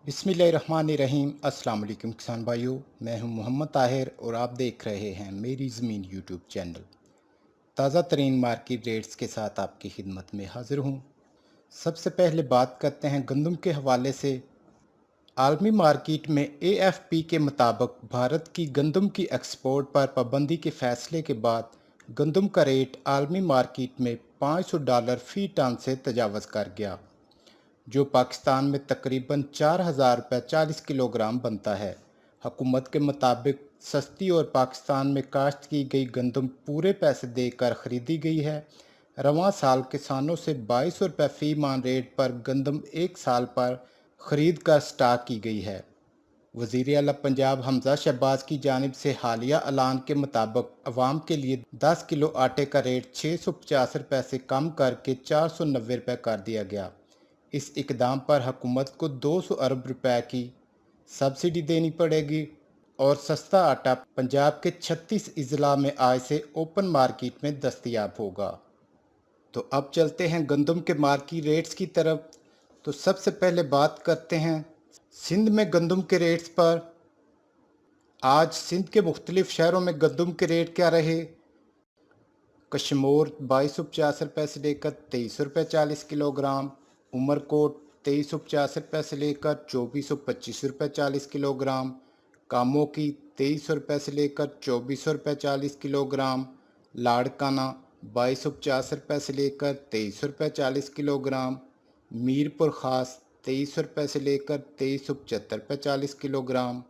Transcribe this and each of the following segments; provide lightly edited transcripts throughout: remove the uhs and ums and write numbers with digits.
बिस्मिल्लाहिर्रहमानिर्रहीम। अस्सलाम वालेकुम किसान भाइयों, मैं हूं मोहम्मद ताहिर और आप देख रहे हैं मेरी ज़मीन यूट्यूब चैनल। ताज़ा तरीन मार्केट रेट्स के साथ आपकी खिदमत में हाज़िर हूं। सबसे पहले बात करते हैं गंदम के हवाले से। आलमी मार्केट में एएफपी के मुताबिक भारत की गंदम की एक्सपोर्ट पर पाबंदी के फैसले के बाद गंदम का रेट आलमी मार्केट में $500 फ़ी टन से तजावज़ कर गया, जो पाकिस्तान में तकरीबन 4,000 रुपये 40 किलोग्राम बनता है। हुकूमत के मुताबिक सस्ती और पाकिस्तान में काश्त की गई गंदम पूरे पैसे देकर ख़रीदी गई है। रवां साल किसानों से 2200 रुपये फ़ी मान रेट पर गंदम एक साल पर ख़रीद कर स्टॉक की गई है। वज़ीर आला पंजाब हमजा शहबाज की जानिब से हालिया ऐलान के मुताबिक अवाम के लिए 10 किलो आटे का रेट 650 रुपये से कम करके 490 रुपये कर दिया गया। इस इकदाम पर हुकूमत को 200 अरब रुपए की सब्सिडी देनी पड़ेगी और सस्ता आटा पंजाब के 36 अजला में आज से ओपन मार्केट में दस्तयाब होगा। तो अब चलते हैं गंदम के मार्केट रेट्स की तरफ। तो सबसे पहले बात करते हैं सिंध में गंदम के रेट्स पर। आज सिंध के मुख्तलिफ शहरों में गंदम के रेट क्या रहे। कशमोर 2250 रुपये से लेकर 2300 रुपये 40 किलोग्राम, उमरकोट 2350 रुपये से लेकर 2425 रुपये 40 किलोग्राम, कामोकी 2300 रुपये से लेकर 2400 रुपये 40 किलोग्राम, लाड़काना 2250 रुपये से लेकर 2300 रुपये 40 किलोग्राम, मीरपुर ख़ास 2300 रुपये से लेकर 2375 रुपये 40 किलोग्राम,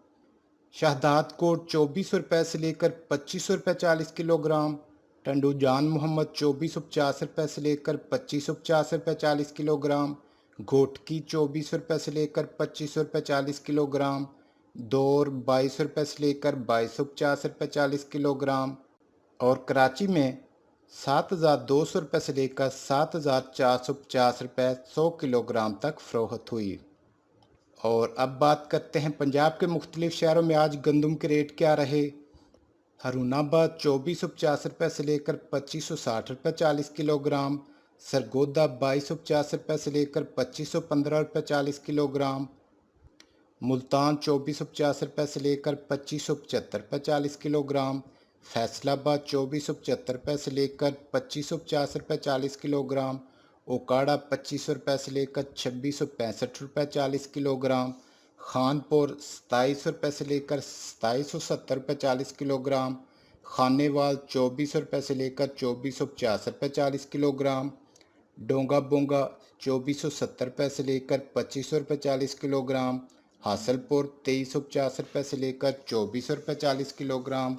शहदाद कोट 2400 रुपये से लेकर 2500 रुपये 40 किलोग्राम, टंडू जान मोहम्मद 2450 रुपये से लेकर 2550 रुपये 40 किलोग्राम, घोटकी 2400 रुपये से लेकर 2500 रुपये 40 किलोग्राम, दौर 2200 रुपये से लेकर 2250 रुपये 40 किलोग्राम और कराची में 7200 रुपये से लेकर 7450 रुपये 100 किलोग्राम तक फ़रोख्त हुई। और अब बात करते हैं पंजाब के मुख्तलिफ शहरों में आज गंदम के रेट क्या रहे। हरूनाबाद 2450 रुपये से लेकर 2560 रुपये 40 किलोग्राम, सरगोदा 2250 रुपये से लेकर 2515 रुपये 40 किलोग्राम, मुल्तान 2450 रुपये से लेकर 2575 रुपये 40 किलोग्राम, फैसलाबाद 2475 रुपये से लेकर 2550 रुपये 40 किलोग्राम, ओकाड़ा 2500 रुपये से लेकर 2665 रुपये 40 किलोग्राम, खानपुर 2700 रुपये से लेकर 2770 रुपये 40 किलोग्राम, खानेवाल 2400 रुपये से लेकर 2450 रुपये 40 किलोग्राम, डोंगा बोंगा 2470 रुपये से लेकर 2500 रुपये 40 किलोग्राम, हासलपुर 2350 रुपये से लेकर 2400 रुपये 40 किलोग्राम,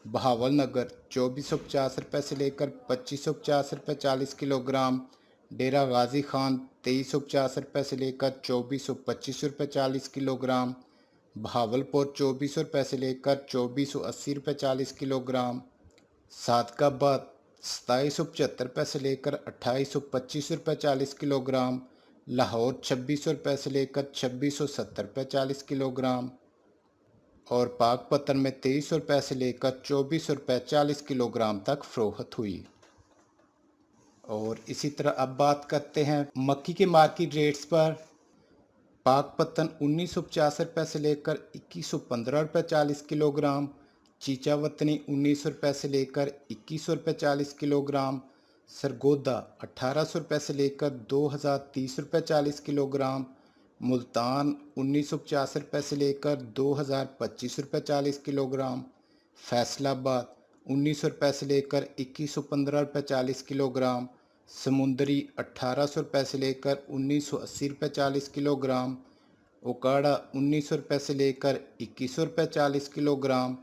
बहावल नगर 2450 रुपये से लेकर 2550 रुपये 40 किलोग्राम, डेरा गाजी खान 2350 रुपये से लेकर 2425 रुपये 40 किलोग्राम, बहावलपुर 2400 रुपये से लेकर 2480 रुपये 40 किलोग्राम, सादकाबाद 2775 रुपये से लेकर 2825 रुपये 40 किलोग्राम, लाहौर 2600 रुपये से लेकर 2670 रुपये 40 किलोग्राम और पाकपतन में 2300 रुपये से लेकर 2400 रुपये 40 किलोग्राम तक फ़रोख्त हुई। और इसी तरह अब बात करते हैं मक्की के मार्केट रेट्स पर। पाकपतन 1950 रुपये से लेकर 2115 रुपये 40 किलोग्राम, चीचा वतनी 1900 रुपये से लेकर 2100 रुपये 40 किलोग्राम, सरगोदा 1800 रुपये से लेकर 2030 रुपये 40 किलोग्राम, मुल्तान 1950 रुपये से लेकर 2025 रुपये 40 किलोग्राम, फैसलाबाद 1900 रुपये से लेकर 2115 रुपये 40 किलोग्राम, समुंदरी 1800 रुपये से लेकर 1980 रुपये 40 किलोग्राम, ओकाड़ा 1900 रुपये से लेकर 2100 रुपये 40 किलोग्राम,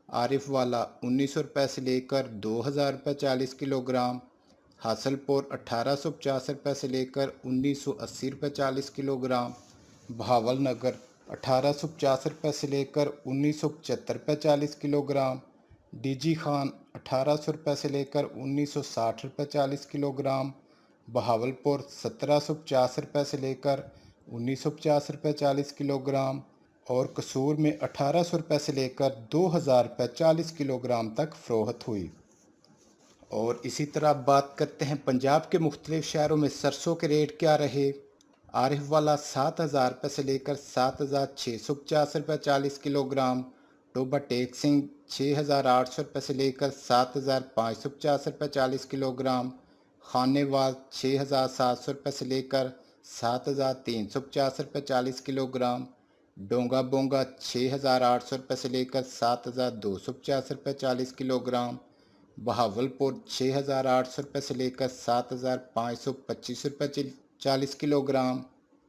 आरिफ वाला 1900 रुपये से लेकर 2000 रुपये 40 किलोग्राम, हासलपुर 1850 रुपये से लेकर 1980 रुपये 40 किलोग्राम, बहावल नगर 1850 रुपये से लेकर 1975 रुपये 40 किलोग्राम, डीजी खान 1800 रुपये से लेकर 1960 रुपये 40 किलोग्राम, बहावलपुर 1750 रुपये से लेकर 1950 रुपये 40 किलोग्राम और कसूर में 1800 रुपये से लेकर 2000 रुपये 40 किलोग्राम तक फ़रोख्त हुई। और इसी तरह बात करते हैं पंजाब के मुख्तलिफ शहरों में सरसों के रेट क्या रहे। आरिफ वाला 7,000 रुपये से लेकर 7,650 रुपये 40 किलोग्राम। टोबा टेक सिंह 6,800 रुपये से लेकर 7,550 रुपये 40 किलोग्राम। खानेवाल 6,700 रुपये से लेकर 7,350 रुपये 40 किलोग्राम। डोंगा बोंगा 6,800 रुपये से लेकर 7,250 रुपये 40 किलोग्राम। बहावलपुर 6,800 रुपये से लेकर 7,525 रुपये 40 किलोग्राम।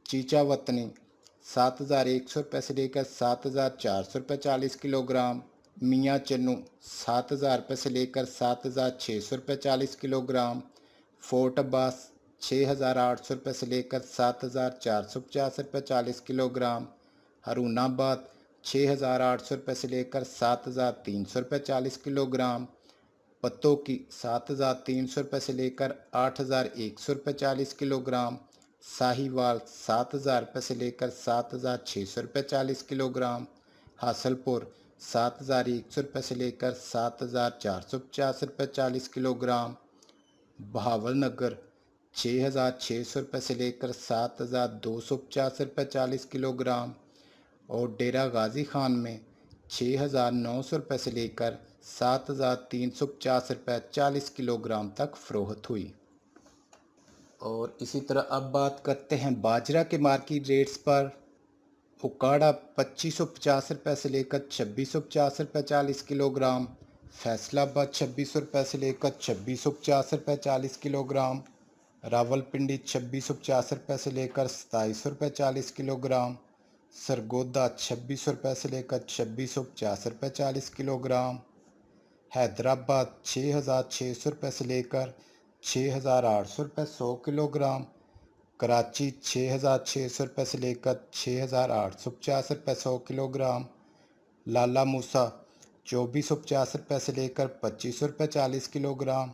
चीचा वतनी 7,100 रुपये से लेकर 7,400 रुपये 40 किलोग्राम। मियाँ चन्नू 7,000 रुपये से लेकर 7,600 रुपये 40 किलोग्राम। फोर्ट अब्बास 6,800 रुपये से लेकर 7,450 रुपये 40 किलोग्राम। हरुणाबाद 6,800 रुपये से लेकर 7,300 रुपये 40 किलोग्राम। पत्तों की 7,300 रुपये से लेकर 8,100 रुपये 40 किलोग्राम। साहिवाल 7,000 रुपये से लेकर 7,600 रुपये 40 किलोग्राम। हासलपुर 7,100 रुपये से लेकर 7,450 रुपये 40 किलोग्राम। बहावलनगर 6,600 रुपये से लेकर 7,250 रुपये 40 किलोग्राम। और डेरा गाजी खान में 6,900 रुपये से लेकर 7,350 रुपये 40 किलोग्राम तक फ़रोख्त हुई। और इसी तरह अब बात करते हैं बाजरा के मार्केट रेट्स पर। उकाड़ा 2,550 रुपये से लेकर 2,650 रुपये 40 किलोग्राम। फैसलाबाद 2,600 रुपये से लेकर 2,650 रुपये 40 किलोग्राम। रावलपिंडी 2,650 रुपये से लेकर 2,700 रुपये 40 किलोग्राम। सरगोदा 2,600 रुपये से लेकर 2,650 रुपये 40 किलोग्राम। हैदराबाद 6,600 रुपये से लेकर 6,800 रुपये 100 किलोग्राम। कराची 6,600 रुपये से लेकर 6,850 रुपये 100 किलोग्राम। लाला मूसा 2,450 रुपये से लेकर 2,500 रुपये 40 किलोग्राम।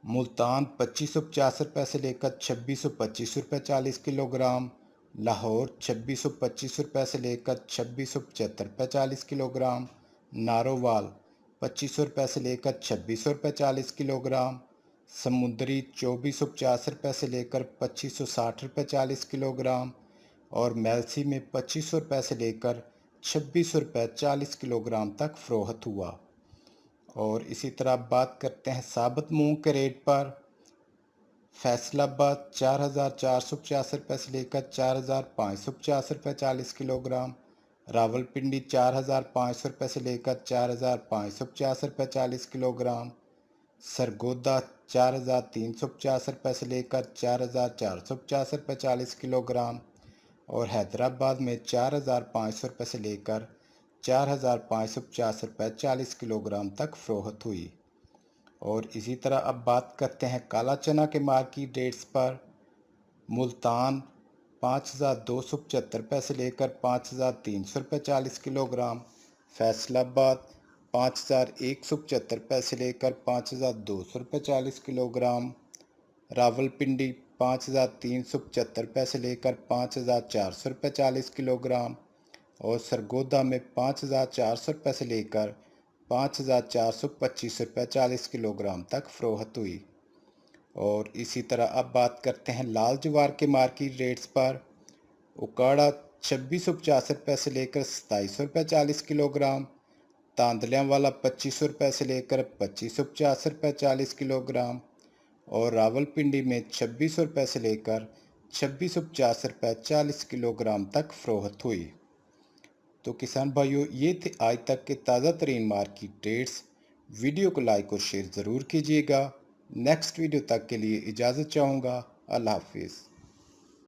मुल्तान 2,550 रुपये से लेकर 2,625 रुपये 40 किलोग्राम। लाहौर 2,625 रुपये से लेकर 2,675 रुपये 40 किलोग्राम। नारोवाल 2,500 रुपये से लेकर 2,600 रुपये 40 किलोग्राम। समुद्री 2,450 रुपये से लेकर 2,560 रुपये 40 किलोग्राम। और मेलसी में 2,500 रुपये से लेकर 2,600 रुपये 40 किलोग्राम तक फ़रोख्त हुआ। और इसी तरह बात करते हैं साबुत मूंग के रेट पर। फैसलाबाद 4,450 रुपये से लेकर 4,550 रुपये 40 किलोग्राम। रावलपिंडी 4,500 रुपये से लेकर 4,550 रुपये 40 किलोग्राम। सरगोदा 4,350 रुपये से लेकर 4,450 रुपये 40 किलोग्राम। और हैदराबाद में 4,500 रुपये से लेकर 4,550 रुपये 40 किलोग्राम तक फ़रोख्त हुई। और इसी तरह अब बात करते हैं काला चना के मार्केट रेट्स पर। मुल्तान 5,275 रुपये से लेकर 5,300 रुपये 40 किलोग्राम। फैसलाबाद 5,175 रुपये से लेकर 5,200 रुपये 40 किलोग्राम। रावलपिंडी 5,375 रुपये से लेकर 5,400 रुपये 40 किलोग्राम। और सरगोदा में 5,400 रुपये से लेकर 5,425 रुपये 40 किलोग्राम तक फ़रोख्त हुई। और इसी तरह अब बात करते हैं लाल ज्वार के मार्केट रेट्स पर। उकाड़ा 2,650 रुपये से लेकर 2,700 रुपये 40 किलोग्राम। तांदलियाँ वाला 2,500 रुपये से लेकर 2,550 रुपये 40 किलोग्राम। और रावलपिंडी में 2,600 रुपये से लेकर 2,650 रुपये 40 किलोग्राम तक फ़रोख्त हुई। तो किसान भाइयों, ये थे आज तक के ताज़ा तरीन मार्केट रेट्स। वीडियो को लाइक और शेयर ज़रूर कीजिएगा। नेक्स्ट वीडियो तक के लिए इजाज़त चाहूँगा। अल्लाह हाफिज़।